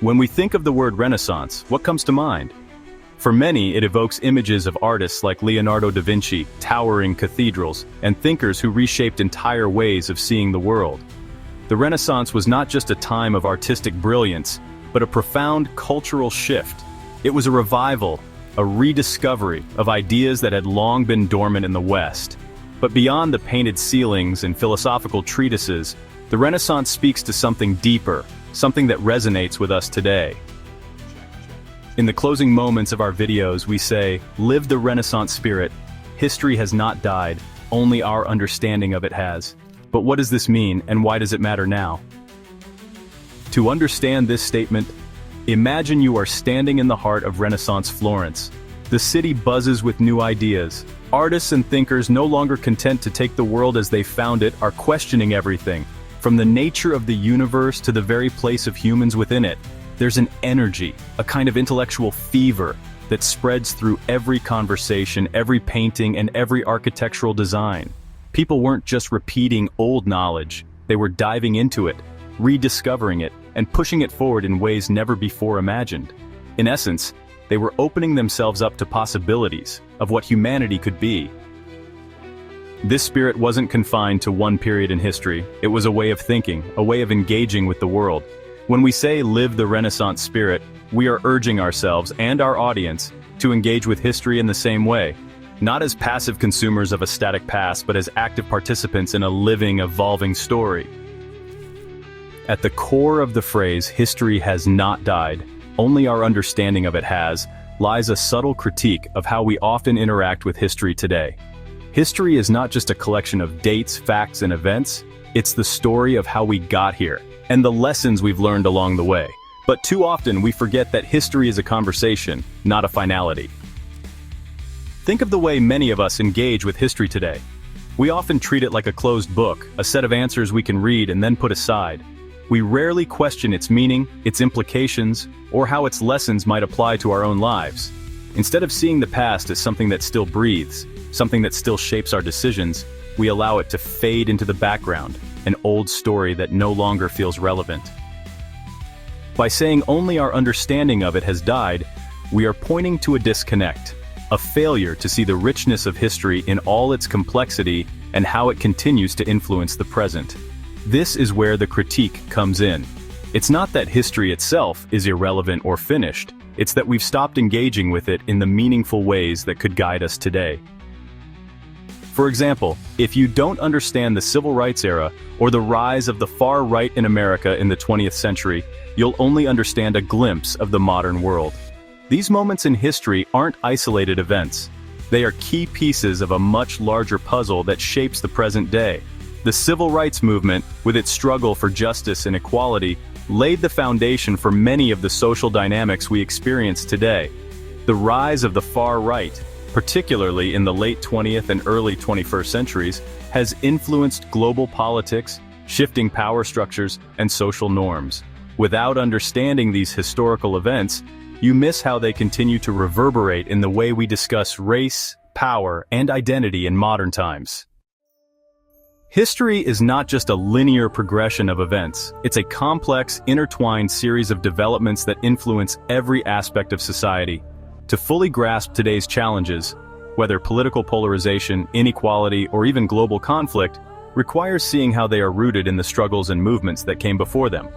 When we think of the word Renaissance, what comes to mind? For many, it evokes images of artists like Leonardo da Vinci, towering cathedrals, and thinkers who reshaped entire ways of seeing the world. The Renaissance was not just a time of artistic brilliance, but a profound cultural shift. It was a revival, a rediscovery of ideas that had long been dormant in the West. But beyond the painted ceilings and philosophical treatises, the Renaissance speaks to something deeper, something that resonates with us today. In the closing moments of our videos, we say, live the Renaissance spirit. History has not died, only our understanding of it has. But what does this mean, and why does it matter now? To understand this statement, imagine you are standing in the heart of Renaissance Florence. The city buzzes with new ideas. Artists and thinkers, no longer content to take the world as they found it, are questioning everything, from the nature of the universe to the very place of humans within it. There's an energy, a kind of intellectual fever, that spreads through every conversation, every painting, and every architectural design. People weren't just repeating old knowledge, they were diving into it, rediscovering it, and pushing it forward in ways never before imagined. In essence, they were opening themselves up to possibilities of what humanity could be. This spirit wasn't confined to one period in history. It was a way of thinking, a way of engaging with the world. When we say live the Renaissance spirit, we are urging ourselves and our audience to engage with history in the same way, not as passive consumers of a static past, but as active participants in a living, evolving story. At the core of the phrase, history has not died, only our understanding of it has, lies a subtle critique of how we often interact with history today. History is not just a collection of dates, facts, and events, it's the story of how we got here, and the lessons we've learned along the way. But too often we forget that history is a conversation, not a finality. Think of the way many of us engage with history today. We often treat it like a closed book, a set of answers we can read and then put aside. We rarely question its meaning, its implications, or how its lessons might apply to our own lives. Instead of seeing the past as something that still breathes, something that still shapes our decisions, we allow it to fade into the background, an old story that no longer feels relevant. By saying only our understanding of it has died, we are pointing to a disconnect, a failure to see the richness of history in all its complexity and how it continues to influence the present. This is where the critique comes in. It's not that history itself is irrelevant or finished, it's that we've stopped engaging with it in the meaningful ways that could guide us today. For example, if you don't understand the civil rights era or the rise of the far right in America in the 20th century, you'll only understand a glimpse of the modern world. These moments in history aren't isolated events. They are key pieces of a much larger puzzle that shapes the present day. The civil rights movement, with its struggle for justice and equality, laid the foundation for many of the social dynamics we experience today. The rise of the far right, particularly in the late 20th and early 21st centuries, has influenced global politics, shifting power structures, and social norms. Without understanding these historical events, you miss how they continue to reverberate in the way we discuss race, power, and identity in modern times. History is not just a linear progression of events, it's a complex, intertwined series of developments that influence every aspect of society. To fully grasp today's challenges, whether political polarization, inequality, or even global conflict, requires seeing how they are rooted in the struggles and movements that came before them.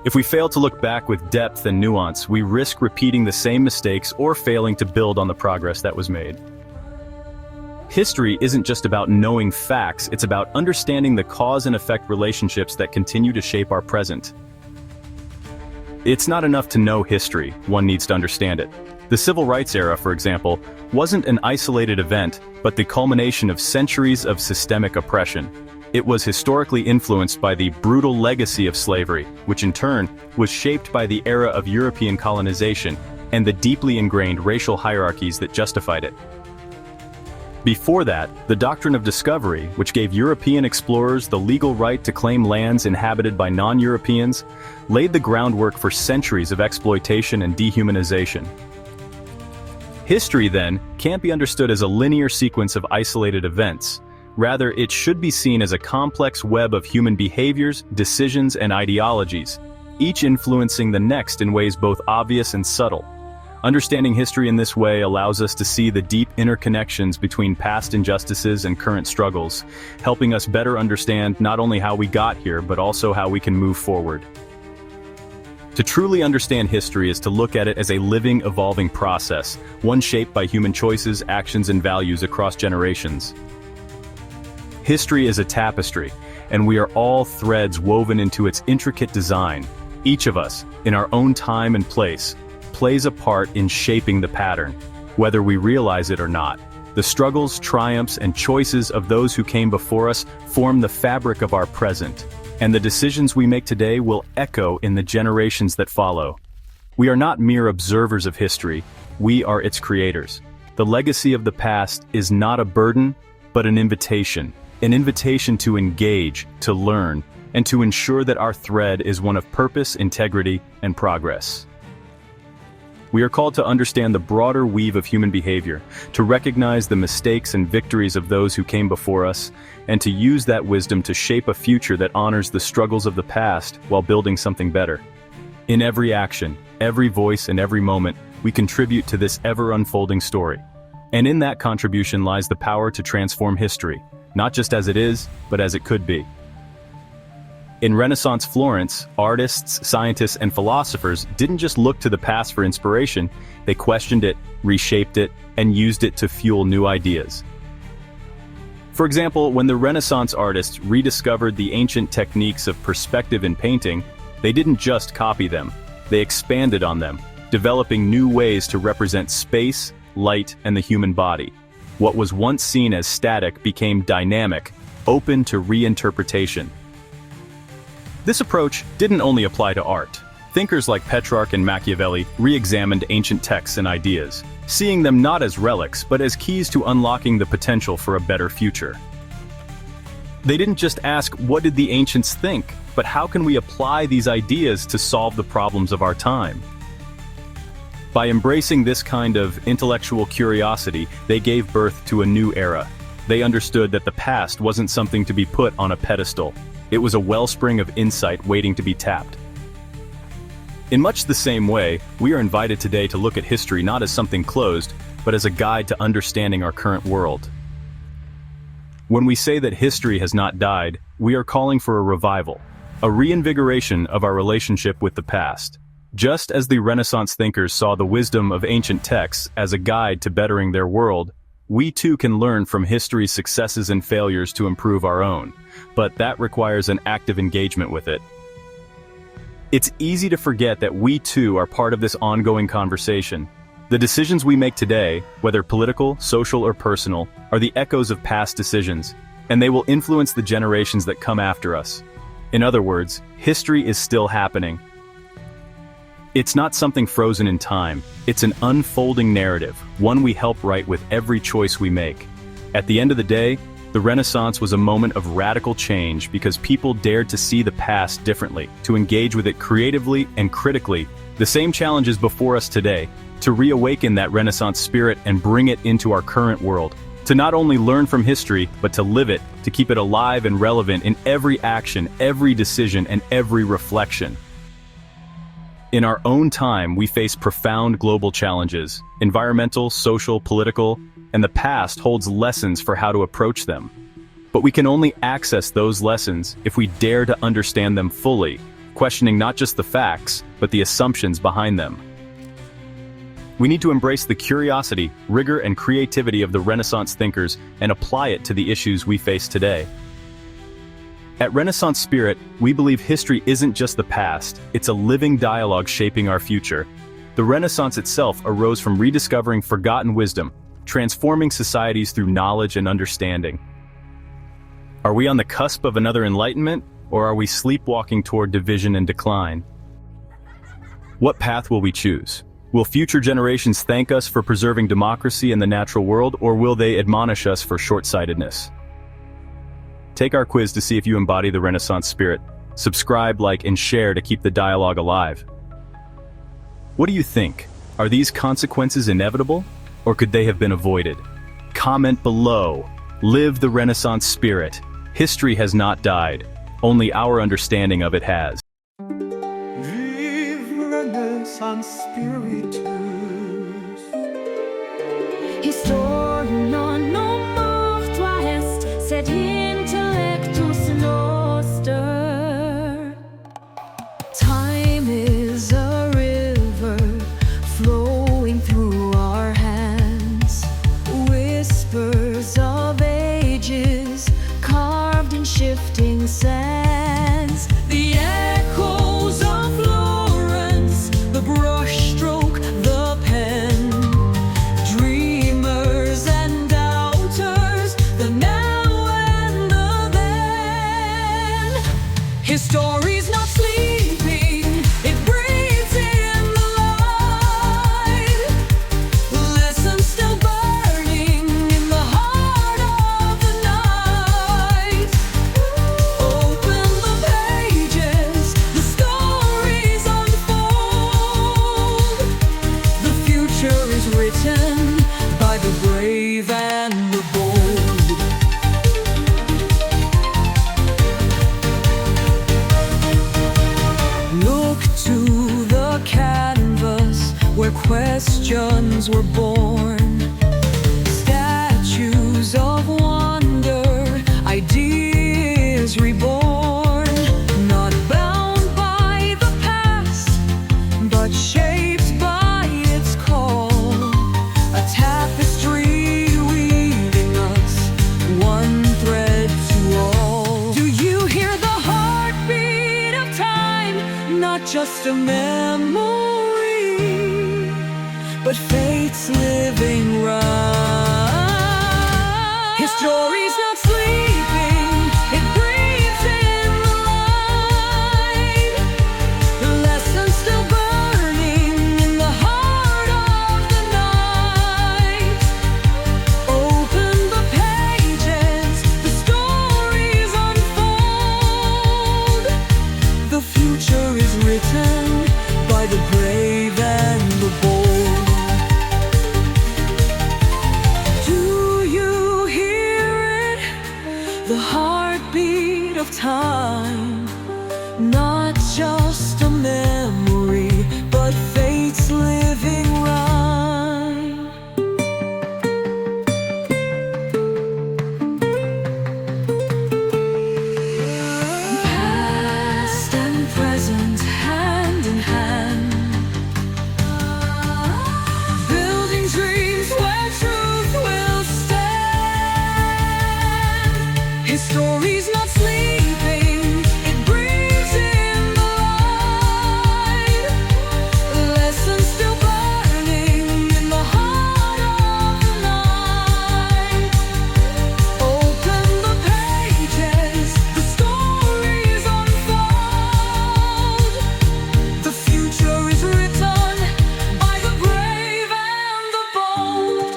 If we fail to look back with depth and nuance, we risk repeating the same mistakes or failing to build on the progress that was made. History isn't just about knowing facts, it's about understanding the cause and effect relationships that continue to shape our present. It's not enough to know history, one needs to understand it. The civil rights era, for example, wasn't an isolated event, but the culmination of centuries of systemic oppression. It was historically influenced by the brutal legacy of slavery, which in turn was shaped by the era of European colonization and the deeply ingrained racial hierarchies that justified it. Before that, the doctrine of discovery, which gave European explorers the legal right to claim lands inhabited by non-Europeans, laid the groundwork for centuries of exploitation and dehumanization. History, then, can't be understood as a linear sequence of isolated events. Rather, it should be seen as a complex web of human behaviors, decisions, and ideologies. each influencing the next in ways both obvious and subtle. Understanding history in this way allows us to see the deep interconnections between past injustices and current struggles, helping us better understand not only how we got here, but also how we can move forward. To truly understand history is to look at it as a living, evolving process, one shaped by human choices, actions, and values across generations. History is a tapestry, and we are all threads woven into its intricate design. Each of us, in our own time and place, plays a part in shaping the pattern, whether we realize it or not. The struggles, triumphs, and choices of those who came before us form the fabric of our present, and the decisions we make today will echo in the generations that follow. We are not mere observers of history, we are its creators. The legacy of the past is not a burden, but an invitation to engage, to learn, and to ensure that our thread is one of purpose, integrity, and progress. We are called to understand the broader weave of human behavior, to recognize the mistakes and victories of those who came before us, and to use that wisdom to shape a future that honors the struggles of the past while building something better. In every action, every voice, and every moment, we contribute to this ever-unfolding story. And in that contribution lies the power to transform history, not just as it is, but as it could be. In Renaissance Florence, artists, scientists, and philosophers didn't just look to the past for inspiration, they questioned it, reshaped it, and used it to fuel new ideas. For example, when the Renaissance artists rediscovered the ancient techniques of perspective in painting, they didn't just copy them, they expanded on them, developing new ways to represent space, light, and the human body. What was once seen as static became dynamic, open to reinterpretation. This approach didn't only apply to art. Thinkers like Petrarch and Machiavelli re-examined ancient texts and ideas, seeing them not as relics but as keys to unlocking the potential for a better future. They didn't just ask, what did the ancients think, but how can we apply these ideas to solve the problems of our time? By embracing this kind of intellectual curiosity, they gave birth to a new era. They understood that the past wasn't something to be put on a pedestal. It was a wellspring of insight waiting to be tapped. In much the same way, we are invited today to look at history not as something closed, but as a guide to understanding our current world. When we say that history has not died, we are calling for a revival, a reinvigoration of our relationship with the past. Just as the Renaissance thinkers saw the wisdom of ancient texts as a guide to bettering their world, we too can learn from history's successes and failures to improve our own, but that requires an active engagement with it. It's easy to forget that we too are part of this ongoing conversation. The decisions we make today, whether political, social, or personal, are the echoes of past decisions, and they will influence the generations that come after us. In other words, history is still happening. It's not something frozen in time, it's an unfolding narrative, one we help write with every choice we make. At the end of the day, the Renaissance was a moment of radical change because people dared to see the past differently, to engage with it creatively and critically. The same challenge is before us today, to reawaken that Renaissance spirit and bring it into our current world. To not only learn from history, but to live it, to keep it alive and relevant in every action, every decision, and every reflection. In our own time, we face profound global challenges, environmental, social, political, and the past holds lessons for how to approach them. But we can only access those lessons if we dare to understand them fully, questioning not just the facts, but the assumptions behind them. We need to embrace the curiosity, rigor, and creativity of the Renaissance thinkers and apply it to the issues we face today. At Renaissance Spirit, we believe history isn't just the past, it's a living dialogue shaping our future. The Renaissance itself arose from rediscovering forgotten wisdom, transforming societies through knowledge and understanding. Are we on the cusp of another enlightenment, or are we sleepwalking toward division and decline? What path will we choose? Will future generations thank us for preserving democracy and the natural world, or will they admonish us for short-sightedness? Take our quiz to see if you embody the Renaissance spirit. Subscribe, like, and share to keep the dialogue alive. What do you think? Are these consequences inevitable, or could they have been avoided? Comment below. Live the Renaissance spirit. History has not died. Only our understanding of it has. Renaissance spiritus. Historia non mortua est, sed intellectus noster. Time is a river flowing through our hands, whispers of ages carved in shifting sands. The echoes of Florence, the brushstroke, the pen, dreamers and doubters, the now and the then. His story's not sleeping, it breathes in the light. Listen, still burning in the heart of the night. Open the pages, the stories unfold. The future is written by the brave and the bold. Look to the canvas where questions were born. Statues of wonder, ideas reborn. Not bound by the past, but shaped by its call. A tapestry weaving us, one thread to all. Do you hear the heartbeat of time? Not just a memory, but fate's living rhyme. His story's not sleeping, it breathes in the light. The lessons still burning in the heart of the night. Open the pages, the stories unfold. The future is written by the brave and the bold. Do you hear it? The heartbeat of time. Not just a memory, but fate's living rhyme. Past and present, hand in hand, building dreams where truth will stand. His story's not sleeping, it breathes in the light. Lessons still burning in the heart of the night. Open the pages, the stories unfold. The future is written by the brave and the bold.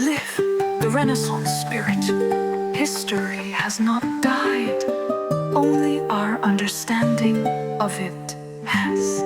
Live the Renaissance spirit. History has not died, only our understanding of it has.